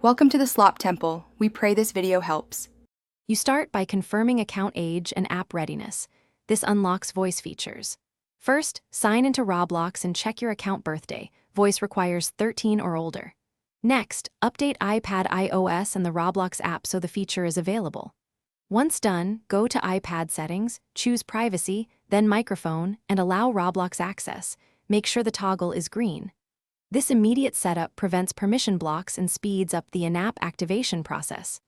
Welcome to the Slop Temple. We pray this video helps. You start by confirming account age and app readiness. This unlocks voice features. First, sign into Roblox and check your account birthday. Voice requires 13 or older. Next, update iPad iOS and the Roblox app so the feature is available. Once done, go to iPad settings, choose privacy, then microphone, and allow Roblox access. Make sure the toggle is green. This immediate setup prevents permission blocks and speeds up the in-app activation process.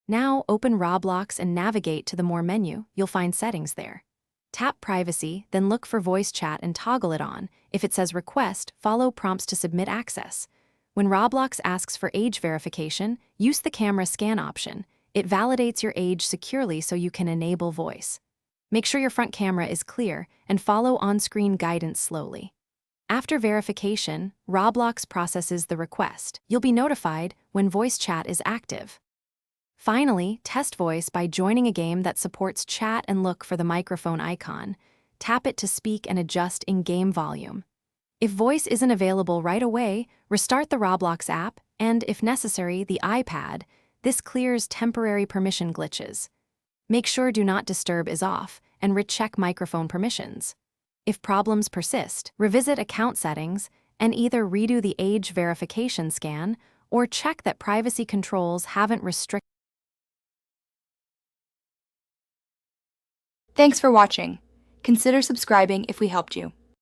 Now open Roblox and navigate to the More menu. You'll find settings there. Tap Privacy, then look for voice chat and toggle it on. If it says Request, follow prompts to submit access. When Roblox asks for age verification, use the camera scan option. It validates your age securely so you can enable voice. Make sure your front camera is clear and follow on-screen guidance slowly. After verification, Roblox processes the request. You'll be notified when voice chat is active. Finally, test voice by joining a game that supports chat and look for the microphone icon. Tap it to speak and adjust in-game volume. If voice isn't available right away, restart the Roblox app and, if necessary, the iPad. This clears temporary permission glitches. Make sure Do Not Disturb is off and recheck microphone permissions. If problems persist, revisit account settings and either redo the age verification scan or check that privacy controls haven't restricted. Thanks for watching. Consider subscribing if we helped you.